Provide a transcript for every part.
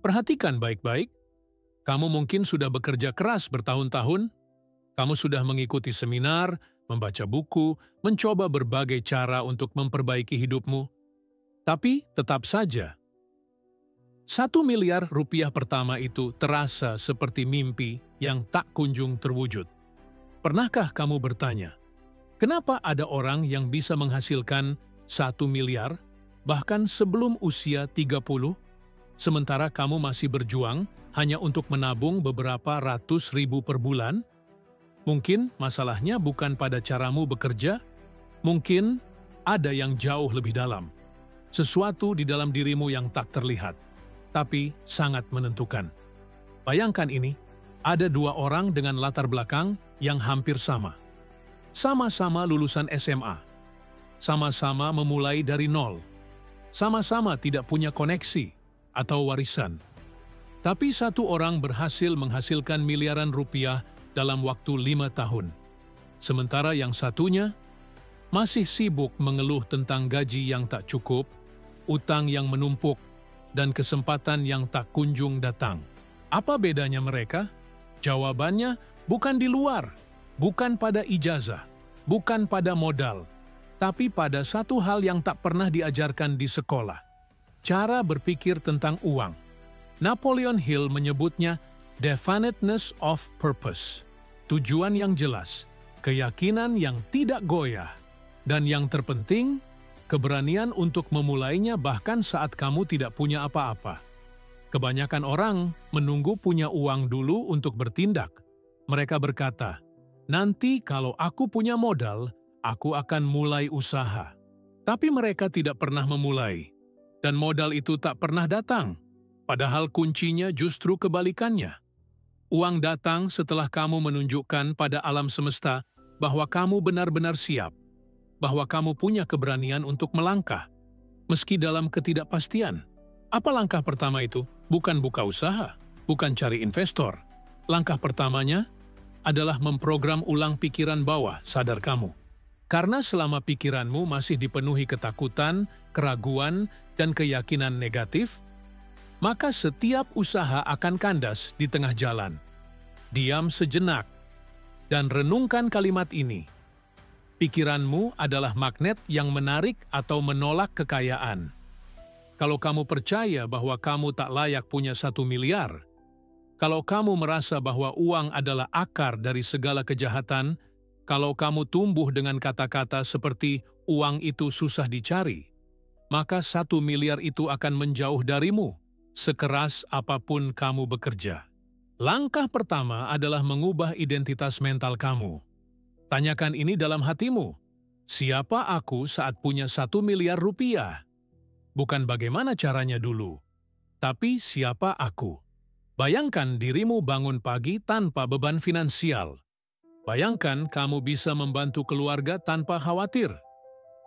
Perhatikan baik-baik. Kamu mungkin sudah bekerja keras bertahun-tahun. Kamu sudah mengikuti seminar, membaca buku, mencoba berbagai cara untuk memperbaiki hidupmu. Tapi tetap saja, 1 miliar rupiah pertama itu terasa seperti mimpi yang tak kunjung terwujud. Pernahkah kamu bertanya, kenapa ada orang yang bisa menghasilkan 1 miliar bahkan sebelum usia 30, sementara kamu masih berjuang hanya untuk menabung beberapa ratus ribu per bulan? Mungkin masalahnya bukan pada caramu bekerja, mungkin ada yang jauh lebih dalam. Sesuatu di dalam dirimu yang tak terlihat, tapi sangat menentukan. Bayangkan ini, ada dua orang dengan latar belakang yang hampir sama. Sama-sama lulusan SMA, sama-sama memulai dari nol, sama-sama tidak punya koneksi atau warisan. Tapi satu orang berhasil menghasilkan miliaran rupiah dalam waktu 5 tahun. Sementara yang satunya masih sibuk mengeluh tentang gaji yang tak cukup, utang yang menumpuk, dan kesempatan yang tak kunjung datang. Apa bedanya mereka? Jawabannya bukan di luar, bukan pada ijazah, bukan pada modal, tapi pada satu hal yang tak pernah diajarkan di sekolah. Cara berpikir tentang uang. Napoleon Hill menyebutnya definiteness of purpose. Tujuan yang jelas, keyakinan yang tidak goyah, dan yang terpenting, keberanian untuk memulainya bahkan saat kamu tidak punya apa-apa. Kebanyakan orang menunggu punya uang dulu untuk bertindak. Mereka berkata, nanti kalau aku punya modal, aku akan mulai usaha. Tapi mereka tidak pernah memulai, dan modal itu tak pernah datang. Padahal kuncinya justru kebalikannya. Uang datang setelah kamu menunjukkan pada alam semesta bahwa kamu benar-benar siap, bahwa kamu punya keberanian untuk melangkah, meski dalam ketidakpastian. Apa langkah pertama itu? Bukan buka usaha, bukan cari investor. Langkah pertamanya adalah memprogram ulang pikiran bawah sadar kamu. Karena selama pikiranmu masih dipenuhi ketakutan, keraguan, dan keyakinan negatif, maka setiap usaha akan kandas di tengah jalan. Diam sejenak dan renungkan kalimat ini. Pikiranmu adalah magnet yang menarik atau menolak kekayaan. Kalau kamu percaya bahwa kamu tak layak punya 1 miliar, kalau kamu merasa bahwa uang adalah akar dari segala kejahatan, kalau kamu tumbuh dengan kata-kata seperti uang itu susah dicari, maka 1 miliar itu akan menjauh darimu, sekeras apapun kamu bekerja. Langkah pertama adalah mengubah identitas mental kamu. Tanyakan ini dalam hatimu, siapa aku saat punya 1 miliar rupiah? Bukan bagaimana caranya dulu, tapi siapa aku. Bayangkan dirimu bangun pagi tanpa beban finansial. Bayangkan kamu bisa membantu keluarga tanpa khawatir.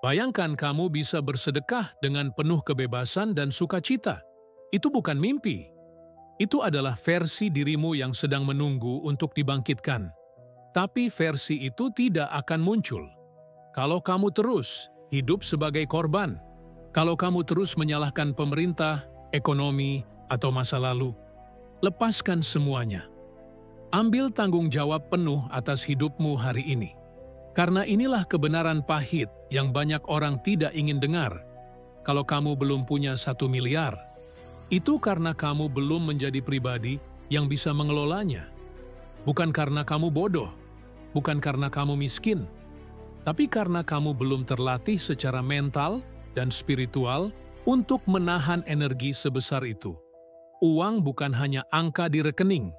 Bayangkan kamu bisa bersedekah dengan penuh kebebasan dan sukacita. Itu bukan mimpi. Itu adalah versi dirimu yang sedang menunggu untuk dibangkitkan. Tapi versi itu tidak akan muncul kalau kamu terus hidup sebagai korban, kalau kamu terus menyalahkan pemerintah, ekonomi, atau masa lalu. Lepaskan semuanya. Ambil tanggung jawab penuh atas hidupmu hari ini. Karena inilah kebenaran pahit yang banyak orang tidak ingin dengar. Kalau kamu belum punya 1 miliar, itu karena kamu belum menjadi pribadi yang bisa mengelolanya. Bukan karena kamu bodoh, bukan karena kamu miskin, tapi karena kamu belum terlatih secara mental dan spiritual untuk menahan energi sebesar itu. Uang bukan hanya angka di rekening.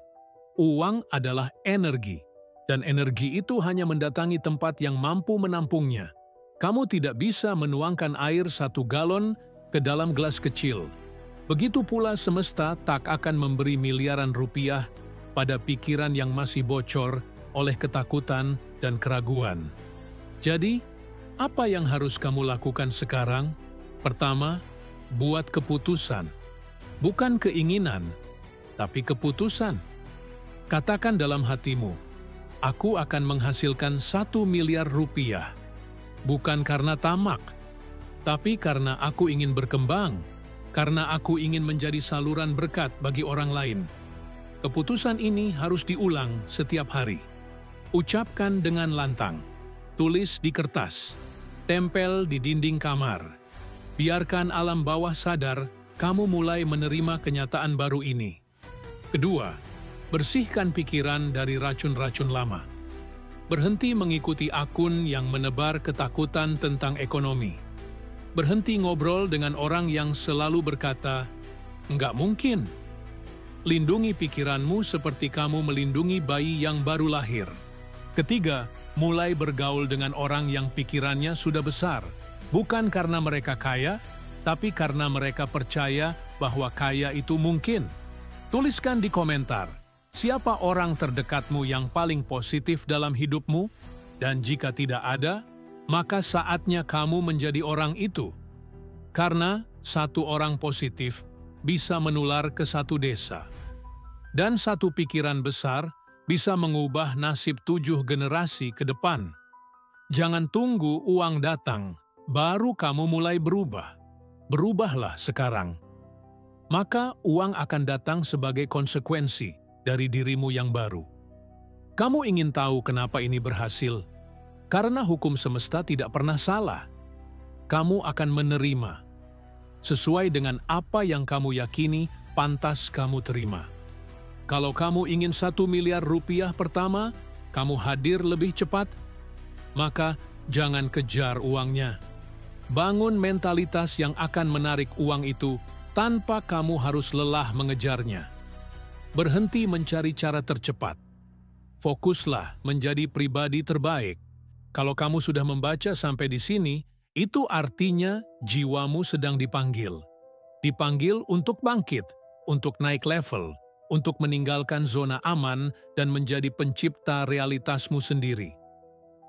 Uang adalah energi, dan energi itu hanya mendatangi tempat yang mampu menampungnya. Kamu tidak bisa menuangkan air 1 galon ke dalam gelas kecil. Begitu pula semesta tak akan memberi miliaran rupiah pada pikiran yang masih bocor oleh ketakutan dan keraguan. Jadi, apa yang harus kamu lakukan sekarang? Pertama, buat keputusan. Bukan keinginan, tapi keputusan. Katakan dalam hatimu, aku akan menghasilkan 1 miliar rupiah. Bukan karena tamak, tapi karena aku ingin berkembang, karena aku ingin menjadi saluran berkat bagi orang lain. Keputusan ini harus diulang setiap hari. Ucapkan dengan lantang, tulis di kertas, tempel di dinding kamar. Biarkan alam bawah sadar kamu mulai menerima kenyataan baru ini. Kedua, bersihkan pikiran dari racun-racun lama. Berhenti mengikuti akun yang menebar ketakutan tentang ekonomi. Berhenti ngobrol dengan orang yang selalu berkata, "Nggak mungkin." Lindungi pikiranmu seperti kamu melindungi bayi yang baru lahir. Ketiga, mulai bergaul dengan orang yang pikirannya sudah besar. Bukan karena mereka kaya, tapi karena mereka percaya bahwa kaya itu mungkin. Tuliskan di komentar, siapa orang terdekatmu yang paling positif dalam hidupmu? Dan jika tidak ada, maka saatnya kamu menjadi orang itu. Karena satu orang positif bisa menular ke satu desa. Dan satu pikiran besar bisa mengubah nasib 7 generasi ke depan. Jangan tunggu uang datang, baru kamu mulai berubah. Berubahlah sekarang. Maka uang akan datang sebagai konsekuensi dari dirimu yang baru. Kamu ingin tahu kenapa ini berhasil? Karena hukum semesta tidak pernah salah. Kamu akan menerima. Sesuai dengan apa yang kamu yakini, pantas kamu terima. Kalau kamu ingin 1 miliar rupiah pertama, kamu hadir lebih cepat, maka jangan kejar uangnya. Bangun mentalitas yang akan menarik uang itu tanpa kamu harus lelah mengejarnya. Berhenti mencari cara tercepat. Fokuslah menjadi pribadi terbaik. Kalau kamu sudah membaca sampai di sini, itu artinya jiwamu sedang dipanggil. Dipanggil untuk bangkit, untuk naik level, untuk meninggalkan zona aman dan menjadi pencipta realitasmu sendiri.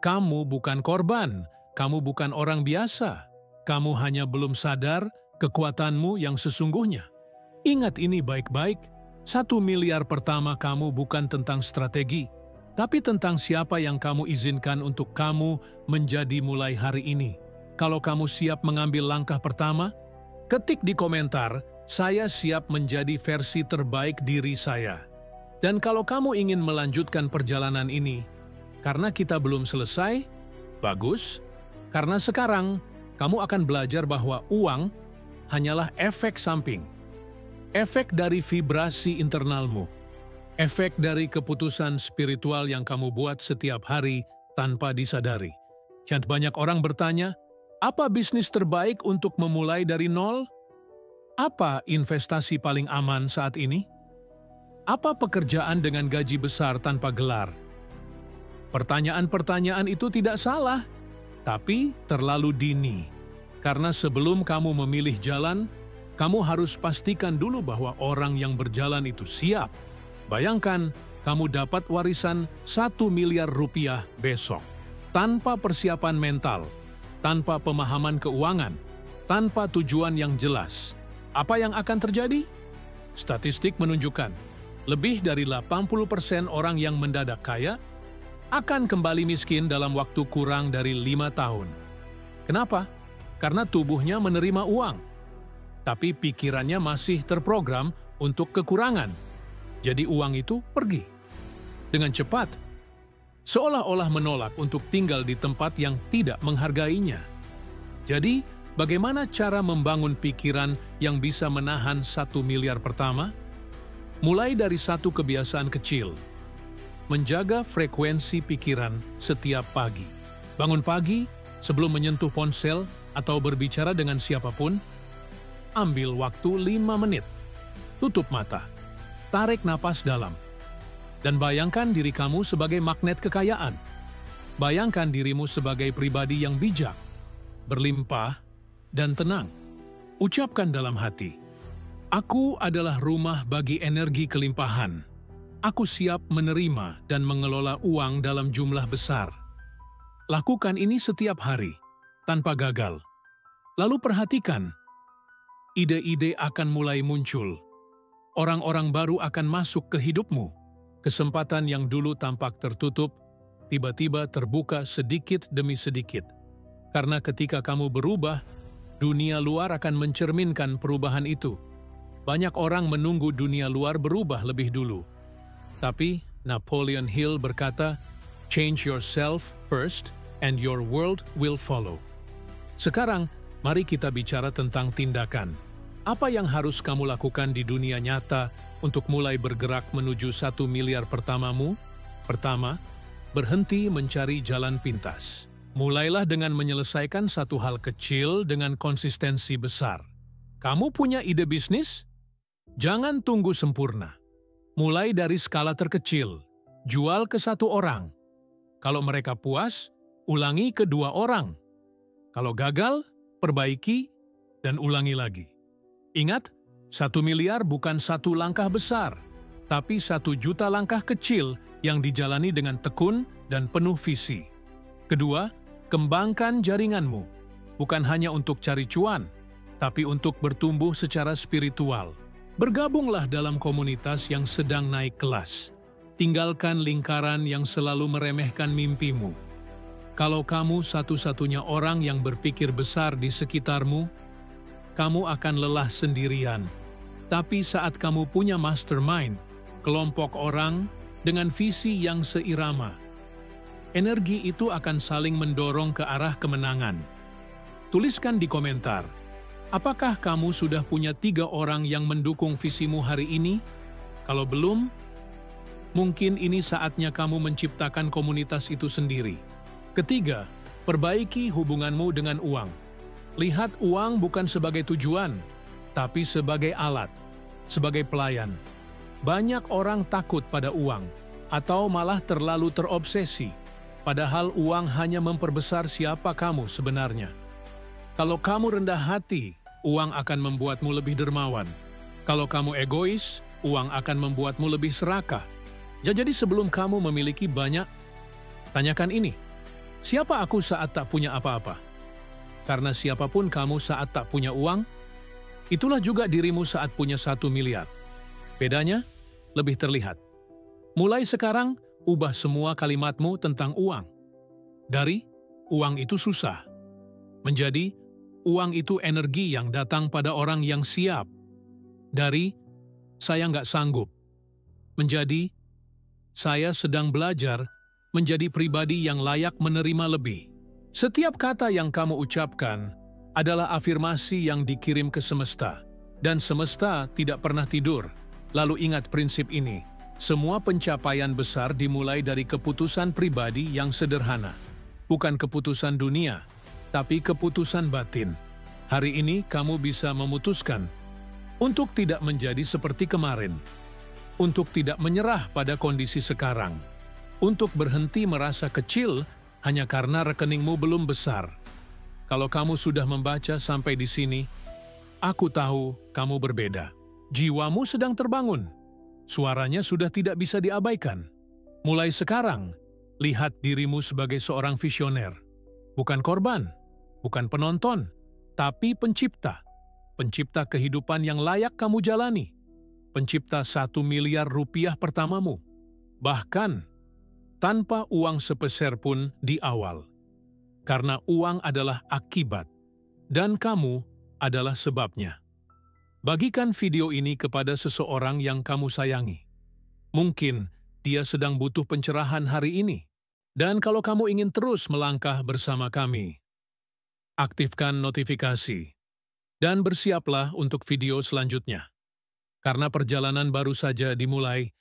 Kamu bukan korban, kamu bukan orang biasa. Kamu hanya belum sadar kekuatanmu yang sesungguhnya. Ingat ini baik-baik, 1 miliar pertama kamu bukan tentang strategi, tapi tentang siapa yang kamu izinkan untuk kamu menjadi mulai hari ini. Kalau kamu siap mengambil langkah pertama, ketik di komentar, "Saya siap menjadi versi terbaik diri saya." Dan kalau kamu ingin melanjutkan perjalanan ini, karena kita belum selesai, bagus, karena sekarang kamu akan belajar bahwa uang hanyalah efek samping, efek dari vibrasi internalmu. Efek dari keputusan spiritual yang kamu buat setiap hari tanpa disadari. Dan banyak orang bertanya, apa bisnis terbaik untuk memulai dari nol? Apa investasi paling aman saat ini? Apa pekerjaan dengan gaji besar tanpa gelar? Pertanyaan-pertanyaan itu tidak salah, tapi terlalu dini. Karena sebelum kamu memilih jalan, kamu harus pastikan dulu bahwa orang yang berjalan itu siap. Bayangkan, kamu dapat warisan 1 miliar rupiah besok. Tanpa persiapan mental, tanpa pemahaman keuangan, tanpa tujuan yang jelas. Apa yang akan terjadi? Statistik menunjukkan, lebih dari 80% orang yang mendadak kaya akan kembali miskin dalam waktu kurang dari 5 tahun. Kenapa? Karena tubuhnya menerima uang, tapi pikirannya masih terprogram untuk kekurangan. Jadi uang itu pergi dengan cepat, seolah-olah menolak untuk tinggal di tempat yang tidak menghargainya. Jadi, bagaimana cara membangun pikiran yang bisa menahan 1 miliar pertama? Mulai dari satu kebiasaan kecil. Menjaga frekuensi pikiran setiap pagi. Bangun pagi, sebelum menyentuh ponsel atau berbicara dengan siapapun, ambil waktu 5 menit. Tutup mata. Tarik napas dalam, dan bayangkan diri kamu sebagai magnet kekayaan. Bayangkan dirimu sebagai pribadi yang bijak, berlimpah, dan tenang. Ucapkan dalam hati, "Aku adalah rumah bagi energi kelimpahan. Aku siap menerima dan mengelola uang dalam jumlah besar." Lakukan ini setiap hari, tanpa gagal. Lalu perhatikan, ide-ide akan mulai muncul. Orang-orang baru akan masuk ke hidupmu. Kesempatan yang dulu tampak tertutup, tiba-tiba terbuka sedikit demi sedikit. Karena ketika kamu berubah, Dunia luar akan mencerminkan perubahan itu. Banyak orang menunggu dunia luar berubah lebih dulu. Tapi Napoleon Hill berkata, "Change yourself first and your world will follow." Sekarang, mari kita bicara tentang tindakan. Apa yang harus kamu lakukan di dunia nyata untuk mulai bergerak menuju 1 miliar pertamamu? Pertama, berhenti mencari jalan pintas. Mulailah dengan menyelesaikan satu hal kecil dengan konsistensi besar. Kamu punya ide bisnis? Jangan tunggu sempurna. Mulai dari skala terkecil. Jual ke 1 orang. Kalau mereka puas, ulangi ke 2 orang. Kalau gagal, perbaiki dan ulangi lagi. Ingat, 1 miliar bukan 1 langkah besar, tapi 1 juta langkah kecil yang dijalani dengan tekun dan penuh visi. Kedua, kembangkan jaringanmu, bukan hanya untuk cari cuan, tapi untuk bertumbuh secara spiritual. Bergabunglah dalam komunitas yang sedang naik kelas. Tinggalkan lingkaran yang selalu meremehkan mimpimu. Kalau kamu satu-satunya orang yang berpikir besar di sekitarmu, kamu akan lelah sendirian. Tapi saat kamu punya mastermind, kelompok orang dengan visi yang seirama, energi itu akan saling mendorong ke arah kemenangan. Tuliskan di komentar, apakah kamu sudah punya 3 orang yang mendukung visimu hari ini? Kalau belum, mungkin ini saatnya kamu menciptakan komunitas itu sendiri. Ketiga, perbaiki hubunganmu dengan uang. Lihat uang bukan sebagai tujuan, tapi sebagai alat, sebagai pelayan. Banyak orang takut pada uang, atau malah terlalu terobsesi. Padahal uang hanya memperbesar siapa kamu sebenarnya. Kalau kamu rendah hati, uang akan membuatmu lebih dermawan. Kalau kamu egois, uang akan membuatmu lebih serakah. Jadi sebelum kamu memiliki banyak, tanyakan ini, siapa aku saat tak punya apa-apa? Karena siapapun kamu saat tak punya uang, itulah juga dirimu saat punya 1 miliar. Bedanya lebih terlihat. Mulai sekarang, ubah semua kalimatmu tentang uang. Dari, uang itu susah. Menjadi, uang itu energi yang datang pada orang yang siap. Dari, saya nggak sanggup. Menjadi, saya sedang belajar menjadi pribadi yang layak menerima lebih. Setiap kata yang kamu ucapkan adalah afirmasi yang dikirim ke semesta. Dan semesta tidak pernah tidur. Lalu ingat prinsip ini. Semua pencapaian besar dimulai dari keputusan pribadi yang sederhana. Bukan keputusan dunia, tapi keputusan batin. Hari ini kamu bisa memutuskan untuk tidak menjadi seperti kemarin, untuk tidak menyerah pada kondisi sekarang, untuk berhenti merasa kecil hanya karena rekeningmu belum besar. Kalau kamu sudah membaca sampai di sini, aku tahu kamu berbeda. Jiwamu sedang terbangun. Suaranya sudah tidak bisa diabaikan. Mulai sekarang, lihat dirimu sebagai seorang visioner. Bukan korban, bukan penonton, tapi pencipta. Pencipta kehidupan yang layak kamu jalani. Pencipta 1 miliar rupiah pertamamu. Bahkan, tanpa uang sepeser pun di awal. Karena uang adalah akibat, dan kamu adalah sebabnya. Bagikan video ini kepada seseorang yang kamu sayangi. Mungkin dia sedang butuh pencerahan hari ini. Dan kalau kamu ingin terus melangkah bersama kami, aktifkan notifikasi dan bersiaplah untuk video selanjutnya. Karena perjalanan baru saja dimulai,